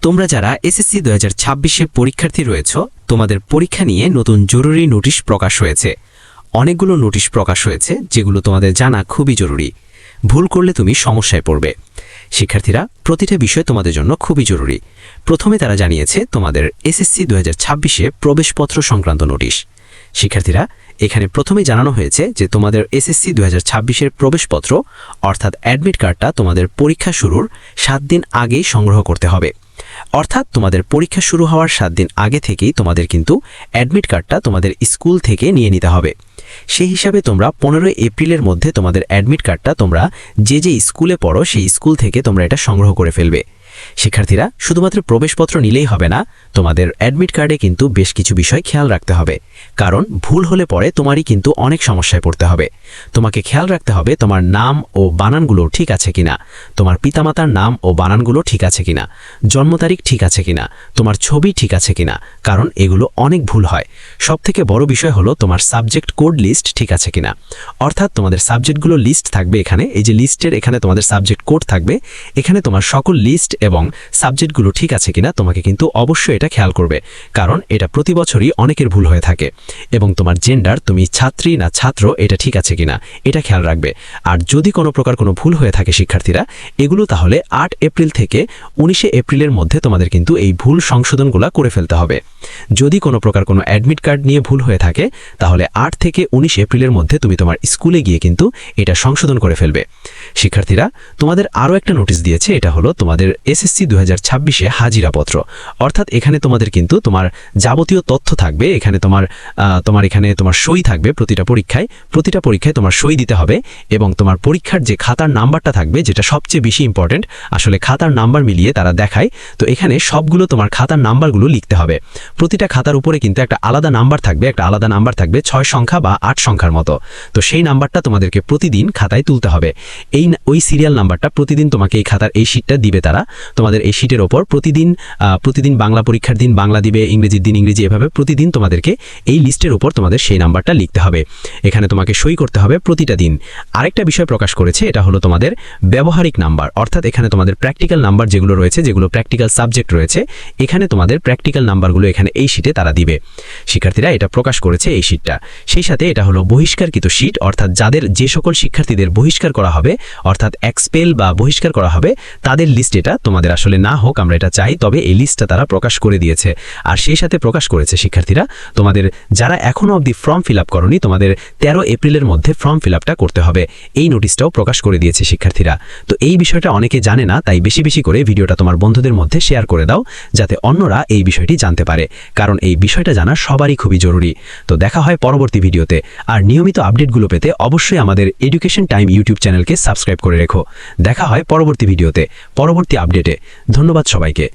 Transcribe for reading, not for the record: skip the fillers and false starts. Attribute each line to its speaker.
Speaker 1: তোমরা যারা এসএসসি 2026-এ পরীক্ষার্থী রয়েছ, তোমাদের পরীক্ষা নিয়ে নতুন জরুরি নোটিশ প্রকাশ হয়েছে। অনেকগুলো নোটিশ প্রকাশ হয়েছে যেগুলো তোমাদের জানা খুবই জরুরি। ভুল করলে তুমি সমস্যায় পড়বে। শিক্ষার্থীরা, প্রতিটা বিষয় তোমাদের জন্য খুবই জরুরি। প্রথমে তারা জানিয়েছে তোমাদের এসএসসি 2026-এ প্রবেশপত্র সংক্রান্ত নোটিশ। শিক্ষার্থীরা, এখানে প্রথমে জানানো হয়েছে যে তোমাদের এসএসসি 2026-এর প্রবেশপত্র অর্থাৎ অ্যাডমিট কার্ডটা তোমাদের পরীক্ষা শুরুর 7 দিন আগেই সংগ্রহ করতে হবে। অর্থাৎ তোমাদের পরীক্ষা শুরু হওয়ার 7 দিন আগে থেকেই তোমাদের কিন্তু অ্যাডমিট কার্ডটা তোমাদের স্কুল থেকে নিয়ে নিতে হবে। সেই হিসাবে তোমরা 15 এপ্রিলের মধ্যে তোমাদের অ্যাডমিট কার্ডটা তোমরা যে স্কুলে পড়ো সেই স্কুল থেকে তোমরা এটা সংগ্রহ করে ফেলবে। শিক্ষার্থীরা, শুধুমাত্র প্রবেশপত্র নিলেই হবে না, তোমাদের অ্যাডমিট কার্ডে কিন্তু বেশ কিছু বিষয় খেয়াল রাখতে হবে। কারণ ভুল হলে পরে তোমারই কিন্তু অনেক সমস্যায় পড়তে হবে। তোমাকে খেয়াল রাখতে হবে তোমার নাম ও বানানগুলো ঠিক আছে কিনা, তোমার পিতামাতার নাম ও বানানগুলো ঠিক আছে কিনা, জন্ম তারিখ ঠিক আছে কিনা, তোমার ছবি ঠিক আছে কিনা, কারণ এগুলো অনেক ভুল হয়। সবথেকে বড় বিষয় হলো তোমার সাবজেক্ট কোড লিস্ট ঠিক আছে কিনা। অর্থাৎ তোমাদের সাবজেক্টগুলো লিস্ট থাকবে এখানে, এই যে লিস্টের এখানে তোমাদের সাবজেক্ট কোড থাকবে, এখানে তোমার সকল লিস্ট এবং সাবজেক্টগুলো ঠিক আছে কিনা তোমাকে কিন্তু অবশ্যই এটা খেয়াল করবে। কারণ এটা প্রতি বছরই অনেকের ভুল হয়ে থাকে। এবং তোমার জেন্ডার, তুমি ছাত্রী না ছাত্র, এটা ঠিক আছে কিনা এটা খেয়াল রাখবে। আর যদি কোনো প্রকার কোনো ভুল হয়ে থাকে শিক্ষার্থীরা, এগুলো তাহলে 8 এপ্রিল থেকে 19 এপ্রিলের মধ্যে তোমাদের কিন্তু এই ভুল সংশোধনগুলো করে ফেলতে হবে। যদি কোনো প্রকার কোনো অ্যাডমিট কার্ড নিয়ে ভুল হয়ে থাকে, তাহলে 8 থেকে 19 এপ্রিলের মধ্যে তুমি তোমার স্কুলে গিয়ে কিন্তু এটা সংশোধন করে ফেলবে। শিক্ষার্থীরা, তোমাদের আরও একটা নোটিশ দিয়েছে, এটা হলো তোমাদের এসএসসি 2026-এ হাজিরাপত্র। অর্থাৎ এখানে তোমাদের কিন্তু তোমার যাবতীয় তথ্য থাকবে। এখানে তোমার এখানে তোমার সই থাকবে। প্রতিটা পরীক্ষায় তোমার সই দিতে হবে। এবং তোমার পরীক্ষার যে খাতার নাম্বারটা থাকবে, যেটা সবচেয়ে বেশি ইম্পর্টেন্ট, আসলে খাতার নাম্বার মিলিয়ে তারা দেখায়, তো এখানে সবগুলো তোমার খাতার নাম্বারগুলো লিখতে হবে। প্রতিটা খাতার উপরে কিন্তু একটা আলাদা নাম্বার থাকবে, 6 সংখ্যা বা 8 সংখ্যার মতো। তো সেই নাম্বারটা তোমাদেরকে প্রতিদিন খাতায় তুলতে হবে। ওই সিরিয়াল নাম্বারটা প্রতিদিন তোমাকে এই খাতার এই শীটটা দিবে তারা। তোমাদের এই শীটের ওপর প্রতিদিন বাংলা পরীক্ষার দিন বাংলা দিবে, ইংরেজির দিন ইংরেজি, এভাবে প্রতিদিন তোমাদেরকে এই লিস্টের ওপর তোমাদের সেই নাম্বারটা লিখতে হবে। এখানে তোমাকে সই করতে হবে প্রতিটা দিন। আরেকটা বিষয় প্রকাশ করেছে, এটা হলো তোমাদের ব্যবহারিক নাম্বার। অর্থাৎ এখানে তোমাদের প্র্যাকটিক্যাল নাম্বার যেগুলো রয়েছে, যেগুলো প্র্যাকটিক্যাল সাবজেক্ট রয়েছে, এখানে তোমাদের প্র্যাকটিক্যাল নাম্বারগুলো এখানে এই শীটে তারা দিবে। শিক্ষার্থীরা, এটা প্রকাশ করেছে এই শীটটা। সেই সাথে এটা হলো বহিষ্কারকৃত শীট, অর্থাৎ যে সকল শিক্ষার্থীদের বহিষ্কার করা হবে, অর্থাৎ এক্সপেল বা বহিষ্কার করা হবে, তাদের লিস্ট এটা তোমাদের আসলে না হোক, আমরা এটা চাই, তবে এই লিস্টটা তারা প্রকাশ করে দিয়েছে। আর সেই সাথে প্রকাশ করেছে শিক্ষার্থীরা, তোমাদের যারা এখনো অবধি ফর্ম ফিল আপ করনি, তোমাদের 13 এপ্রিলের মধ্যে ফর্ম ফিল আপটা করতে হবে। এই নোটিশটাও প্রকাশ করে দিয়েছে শিক্ষার্থীরা। তো এই বিষয়টা অনেকে জানে না, তাই বেশি বেশি করে ভিডিওটা তোমার বন্ধুদের মধ্যে শেয়ার করে দাও, যাতে অন্যরা এই বিষয়টি জানতে পারে। কারণ এই বিষয়টা জানা সবারই খুবই জরুরি। তো দেখা হয় পরবর্তী ভিডিওতে। আর নিয়মিত আপডেটগুলো পেতে অবশ্যই আমাদের এডুকেশন টাইম ইউটিউব চ্যানেলকে সাবস্ক্রাইব করে রেখো। দেখা হয় পরবর্তী ভিডিওতে, পরবর্তী আপডেটে। ধন্যবাদ সবাইকে।